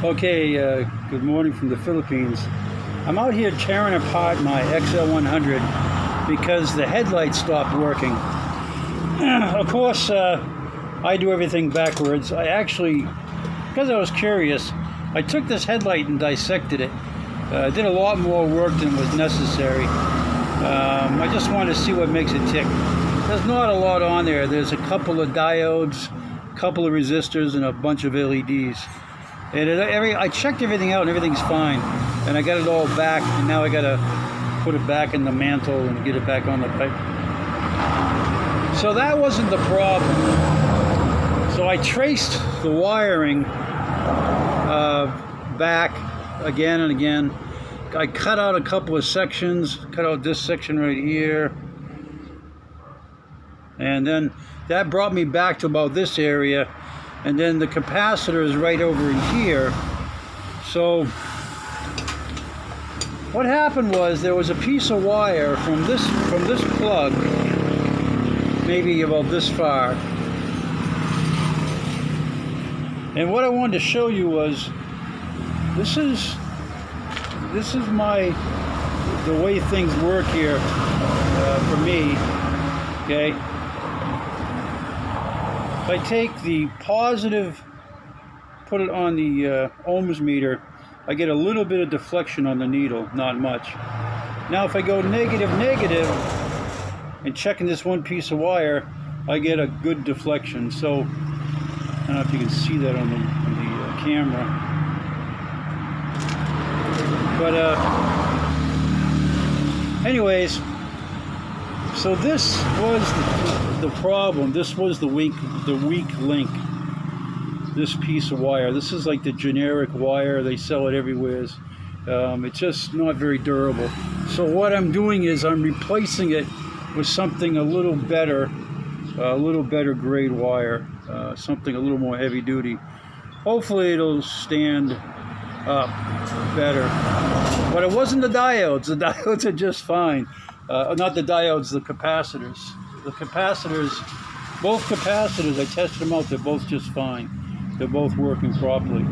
Okay, good morning from the Philippines. I'm out here tearing apart my XL100 because the headlights stopped working. Of course, I do everything backwards. I actually, because I was curious, I took this headlight and dissected it. Did a lot more work than was necessary. I just wanted to see what makes it tick. There's not a lot on there. There's a couple of diodes, a couple of resistors, and a bunch of LEDs. And I checked everything out and everything's fine. And I got it all back, and now I got to put it back in the mantle and get it back on the pipe. So that wasn't the problem. So I traced the wiring back again and again. I cut out a couple of sections, cut out this section right here. And then that brought me back to about this area. And then the capacitor is right over here. So what happened was there was a piece of wire from this plug, maybe about this far. And what I wanted to show you was this is the way things work here for me. Okay. If I take the positive, put it on the ohms meter, I get a little bit of deflection on the needle, not much. Now if I go negative, and checking this one piece of wire, I get a good deflection. So, I don't know if you can see that on the camera. But anyways, so this was the problem. This was the weak link. This piece of wire. This is like the generic wire. They sell it everywhere. It's just not very durable. So what I'm doing is I'm replacing it with something a little better grade wire, something a little more heavy duty. Hopefully it'll stand up better. But it wasn't the diodes. The diodes are just fine. Not the diodes, the capacitors. The capacitors, both capacitors, I tested them out, they're both just fine. They're both working properly.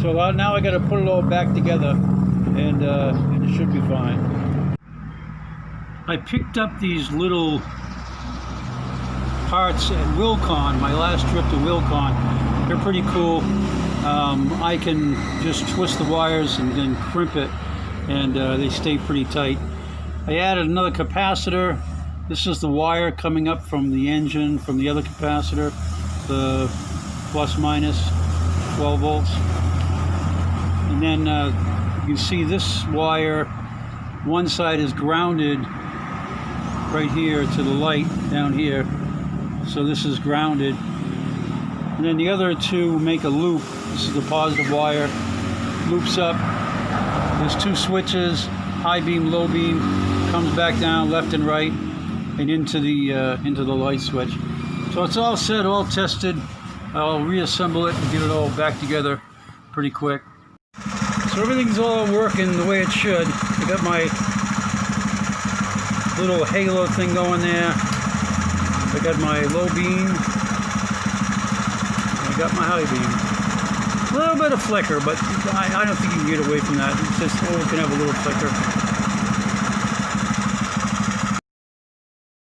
So now I got to put it all back together, and it should be fine. I picked up these little parts at Wilcon, my last trip to Wilcon. They're pretty cool. I can just twist the wires and then crimp it, and they stay pretty tight. I added another capacitor. This is the wire coming up from the engine, from the other capacitor, the plus minus 12 volts. And then you can see this wire, one side is grounded right here to the light down here. So this is grounded. And then the other two make a loop. This is the positive wire, loops up. There's two switches, high beam, low beam, comes back down left and right and into the light switch. So it's all set, all tested. I'll reassemble it and get it all back together pretty quick. So everything's all working the way it should. I got my little halo thing going there. I got my low beam. I got my high beam. A little bit of flicker, but I don't think you can get away from that. It's just, oh, it can have a little flicker.